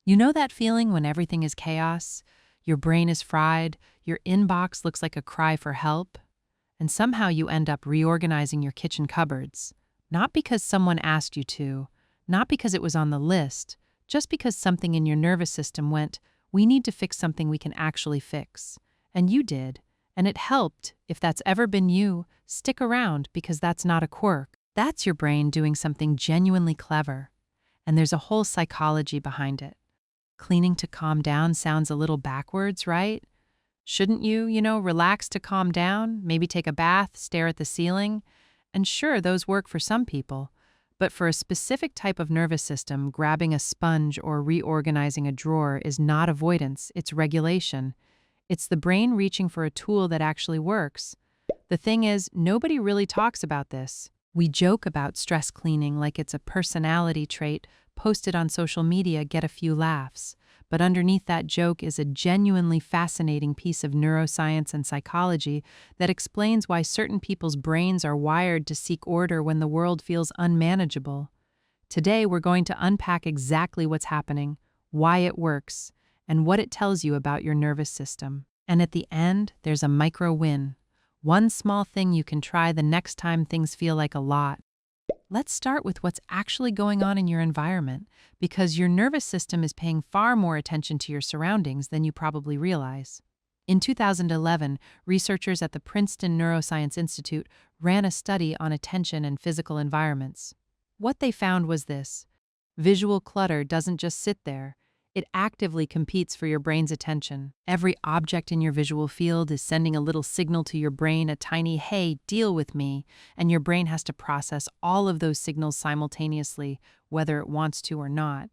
You know that feeling when everything is chaos? Your brain is fried, your inbox looks like a cry for help, and somehow you end up reorganizing your kitchen cupboards. Not because someone asked you to, not because it was on the list, just because something in your nervous system went, we need to fix something we can actually fix. And you did, and it helped. If that's ever been you, stick around because that's not a quirk. That's your brain doing something genuinely clever. And there's a whole psychology behind it. Cleaning to calm down sounds a little backwards, right? Shouldn't you, relax to calm down, maybe take a bath, stare at the ceiling? And sure, those work for some people. But for a specific type of nervous system, grabbing a sponge or reorganizing a drawer is not avoidance, it's regulation. It's the brain reaching for a tool that actually works. The thing is, nobody really talks about this. We joke about stress cleaning like it's a personality trait, post it on social media, get a few laughs. But underneath that joke is a genuinely fascinating piece of neuroscience and psychology that explains why certain people's brains are wired to seek order when the world feels unmanageable. Today, we're going to unpack exactly what's happening, why it works, and what it tells you about your nervous system. And at the end, there's a micro win. One small thing you can try the next time things feel like a lot. Let's start with what's actually going on in your environment, because your nervous system is paying far more attention to your surroundings than you probably realize. In 2011, researchers at the Princeton Neuroscience Institute ran a study on attention and physical environments. What they found was this: visual clutter doesn't just sit there. It actively competes for your brain's attention. Every object in your visual field is sending a little signal to your brain, a tiny, hey, deal with me, and your brain has to process all of those signals simultaneously, whether it wants to or not.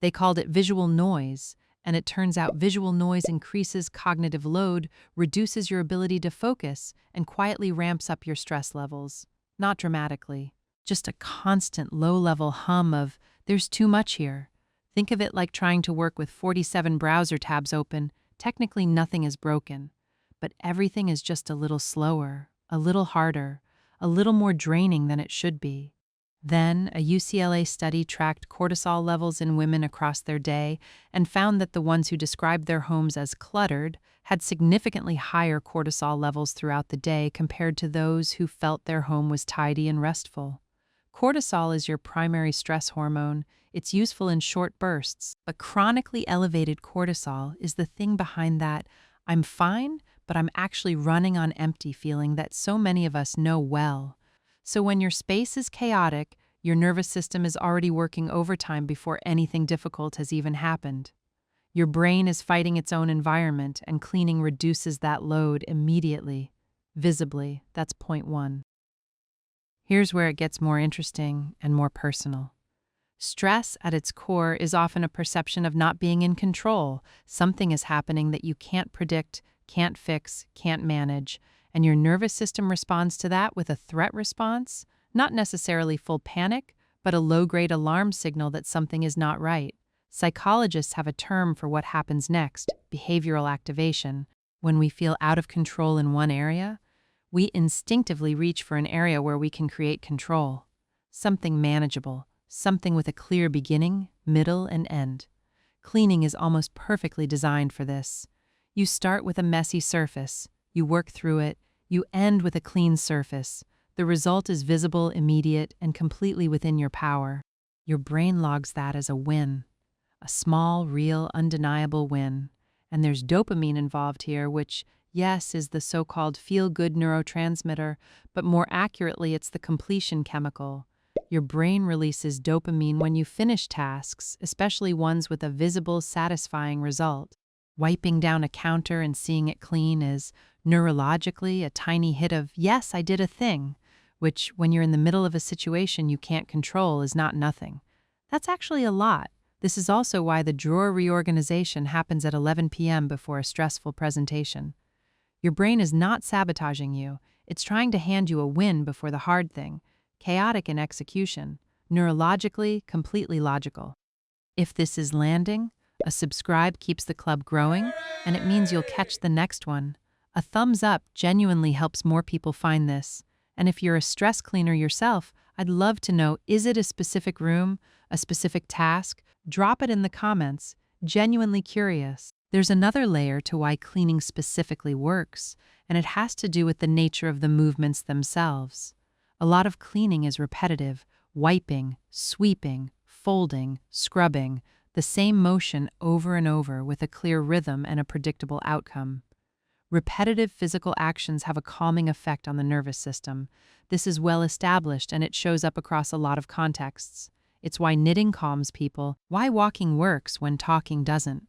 They called it visual noise, and it turns out visual noise increases cognitive load, reduces your ability to focus, and quietly ramps up your stress levels. Not dramatically, just a constant low-level hum of, there's too much here. Think of it like trying to work with 47 browser tabs open. Technically, nothing is broken, but everything is just a little slower, a little harder, a little more draining than it should be. Then, a UCLA study tracked cortisol levels in women across their day and found that the ones who described their homes as cluttered had significantly higher cortisol levels throughout the day compared to those who felt their home was tidy and restful. Cortisol is your primary stress hormone. It's useful in short bursts, but chronically elevated cortisol is the thing behind that I'm fine, but I'm actually running on empty feeling that so many of us know well. So when your space is chaotic, your nervous system is already working overtime before anything difficult has even happened. Your brain is fighting its own environment, and cleaning reduces that load immediately, visibly. That's point one. Here's where it gets more interesting and more personal. Stress, at its core, is often a perception of not being in control. Something is happening that you can't predict, can't fix, can't manage, and your nervous system responds to that with a threat response, not necessarily full panic, but a low-grade alarm signal that something is not right. Psychologists have a term for what happens next: behavioral activation. When we feel out of control in one area, we instinctively reach for an area where we can create control. Something manageable, something with a clear beginning, middle, and end. Cleaning is almost perfectly designed for this. You start with a messy surface, you work through it, you end with a clean surface. The result is visible, immediate, and completely within your power. Your brain logs that as a win. A small, real, undeniable win. And there's dopamine involved here, which, yes, is the so-called feel-good neurotransmitter, but more accurately, it's the completion chemical. Your brain releases dopamine when you finish tasks, especially ones with a visible, satisfying result. Wiping down a counter and seeing it clean is, neurologically, a tiny hit of, yes, I did a thing, which, when you're in the middle of a situation you can't control, is not nothing. That's actually a lot. This is also why the drawer reorganization happens at 11 p.m. before a stressful presentation. Your brain is not sabotaging you. It's trying to hand you a win before the hard thing. Chaotic in execution, neurologically, completely logical. If this is landing, a subscribe keeps the club growing, and it means you'll catch the next one. A thumbs up genuinely helps more people find this. And if you're a stress cleaner yourself, I'd love to know, is it a specific room, a specific task? Drop it in the comments, genuinely curious. There's another layer to why cleaning specifically works, and it has to do with the nature of the movements themselves. A lot of cleaning is repetitive, wiping, sweeping, folding, scrubbing, the same motion over and over with a clear rhythm and a predictable outcome. Repetitive physical actions have a calming effect on the nervous system. This is well established and it shows up across a lot of contexts. It's why knitting calms people, why walking works when talking doesn't,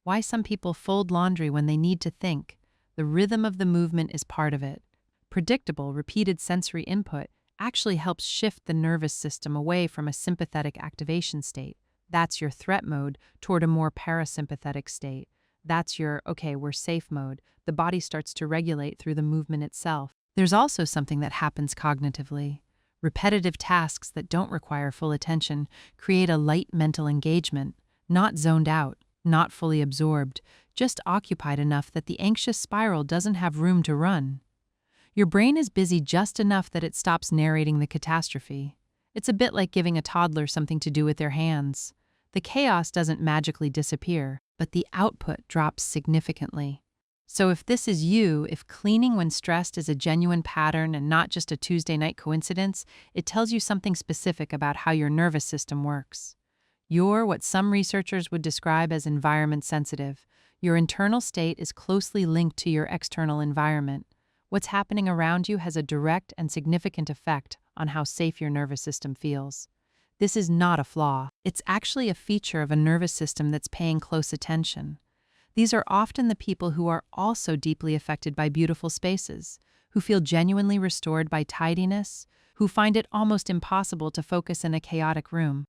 why some people fold laundry when they need to think. The rhythm of the movement is part of it. Predictable, repeated sensory input actually helps shift the nervous system away from a sympathetic activation state. That's your threat mode toward a more parasympathetic state. That's your, okay, we're safe mode. The body starts to regulate through the movement itself. There's also something that happens cognitively. Repetitive tasks that don't require full attention create a light mental engagement, not zoned out, not fully absorbed, just occupied enough that the anxious spiral doesn't have room to run. Your brain is busy just enough that it stops narrating the catastrophe. It's a bit like giving a toddler something to do with their hands. The chaos doesn't magically disappear, but the output drops significantly. So if this is you, if cleaning when stressed is a genuine pattern and not just a Tuesday night coincidence, it tells you something specific about how your nervous system works. You're what some researchers would describe as environment sensitive. Your internal state is closely linked to your external environment. What's happening around you has a direct and significant effect on how safe your nervous system feels. This is not a flaw. It's actually a feature of a nervous system that's paying close attention. These are often the people who are also deeply affected by beautiful spaces, who feel genuinely restored by tidiness, who find it almost impossible to focus in a chaotic room.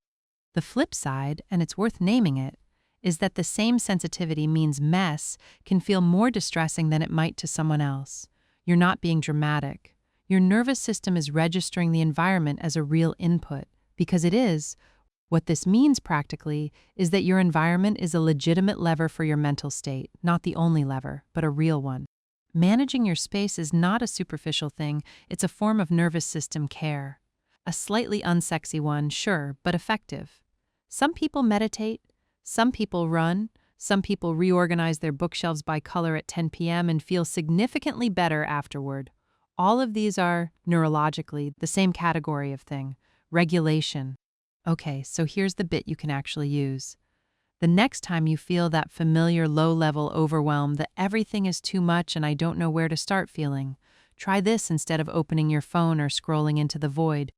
The flip side, and it's worth naming it, is that the same sensitivity means mess can feel more distressing than it might to someone else. You're not being dramatic. Your nervous system is registering the environment as a real input, because it is. What this means practically is that your environment is a legitimate lever for your mental state, not the only lever, but a real one. Managing your space is not a superficial thing, it's a form of nervous system care. A slightly unsexy one, sure, but effective. Some people meditate, some people run, some people reorganize their bookshelves by color at 10 p.m. and feel significantly better afterward. All of these are, neurologically, the same category of thing: regulation. Okay, so here's the bit you can actually use. The next time you feel that familiar low-level overwhelm, that everything is too much and I don't know where to start feeling, try this instead of opening your phone or scrolling into the void.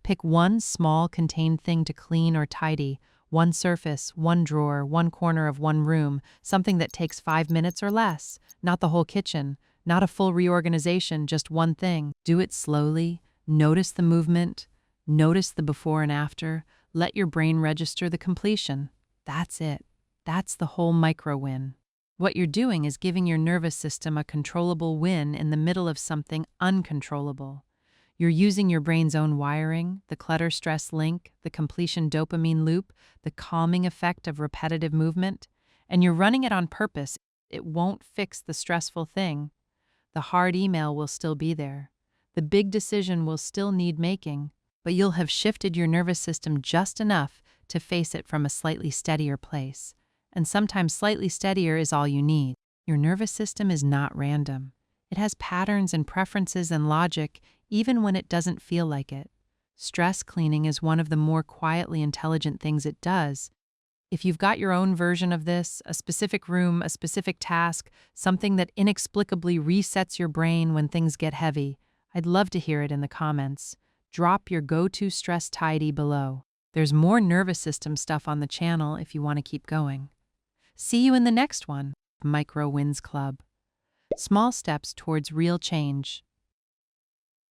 Pick one small, contained thing to clean or tidy, one surface, one drawer, one corner of one room, something that takes 5 minutes or less, not the whole kitchen, not a full reorganization, just one thing. Do it slowly, notice the movement, notice the before and after, let your brain register the completion. That's it. That's the whole micro-win. What you're doing is giving your nervous system a controllable win in the middle of something uncontrollable. You're using your brain's own wiring, the clutter-stress link, the completion dopamine loop, the calming effect of repetitive movement, and you're running it on purpose. It won't fix the stressful thing. The hard email will still be there. The big decision will still need making, but you'll have shifted your nervous system just enough to face it from a slightly steadier place. And sometimes slightly steadier is all you need. Your nervous system is not random. It has patterns and preferences and logic, even when it doesn't feel like it. Stress cleaning is one of the more quietly intelligent things it does. If you've got your own version of this, a specific room, a specific task, something that inexplicably resets your brain when things get heavy, I'd love to hear it in the comments. Drop your go-to stress tidy below. There's more nervous system stuff on the channel if you want to keep going. See you in the next one. Micro Wins Club. Small steps towards real change.